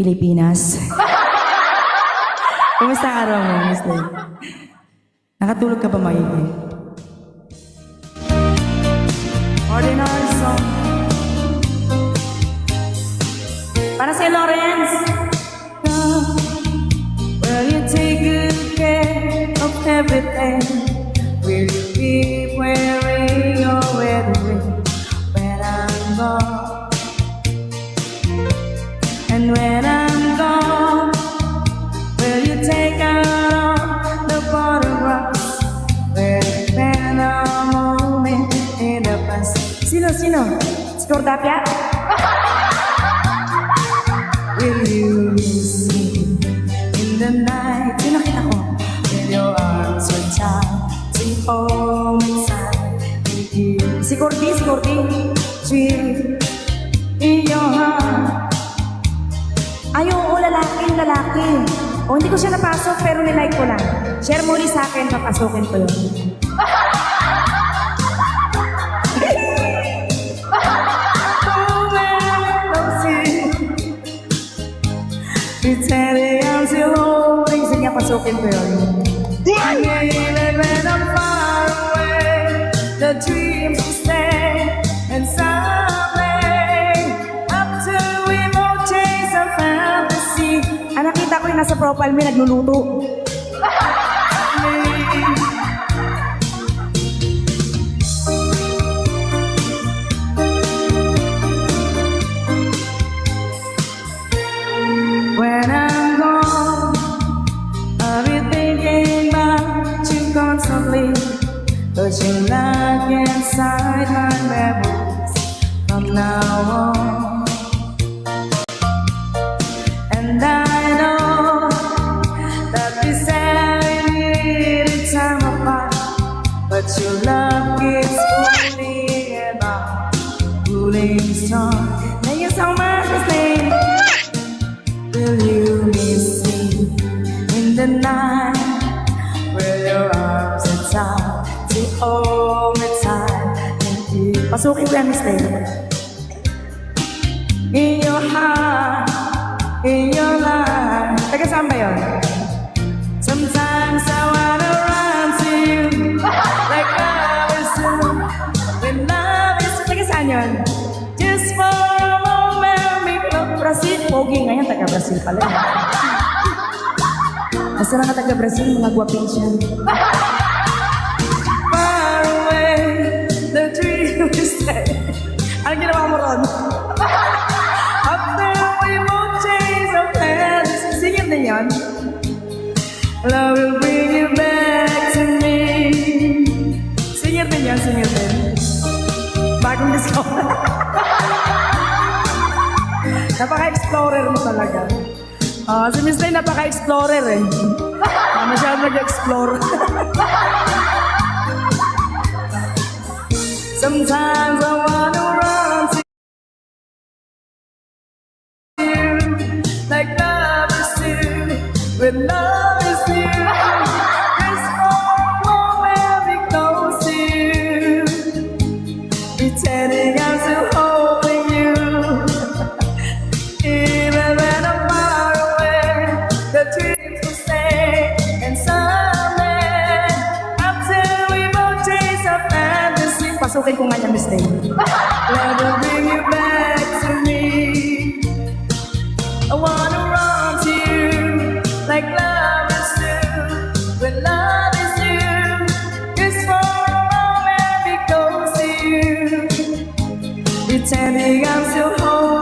Pilipinas. Kumusta ang araw mo, Miss Day? Nakatulog ka ba maigi? Ordinary song. Para si Lawrence. Will you take good care of everything? Will you keep wearing your wedding ring when I'm gone? And when I'm gone, will you take out all the photographs where you spend a moment in the past? Sino? Si Cordapia? Will you see in the night? Sino kita ko? With your arms reach out to hold inside you. Si Cordy. Sweet in your heart. Ayaw, lalaki. O, hindi ko siya napasok, pero nilike ko lang. Share mo rin sa akin, papasukin ko yun. Pretending I'm still holding. Sige, pasukin ko yun. When I'm far away, the dreams will stay. And someday, up to we both chase our fantasy. Nakita ko yung nasa profile mo, nagluluto. When I'm gone, I'll be thinking about you constantly. Pushing luck inside my memories from now on. And I know that we said we needed time apart, but your love keeps pulling strong. Thank you so much, Miss Lee. Will you miss me in the night? Will your arms reach out to hold me tight? Pasukin ko yan, Miss Lee. In your heart, in your life. Taga saan ba yun? Sometimes I wanna run to you like love is true. When love is true. Taga saan yun? Just for a moment make love. Brazil. Pogi ngayon, taga Brazil pala. Basta lang ka taga Brazil, mga guwaping siya. Far away, the dream is dead. Anong ginawa mo ron? Yan. Love will bring you back to me. Singer din yan, singer din. Bagong disco. Napaka-explorer mo talaga. Si Miss Day napaka-explorer eh. Masyadong nag-explore. Sometimes I wanna run to you like love is true. When love is you, just for a moment be close to you. Pretending I'm still holding you. Even when I'm far away, the dreams will stay. And someday, until we both chase our fantasy. Pasukin ko nga niya, Miss Day. Love will bring you back to me. I wanna run to you like love is true. When love is you, just for a moment be close to you. Pretending I'm still home.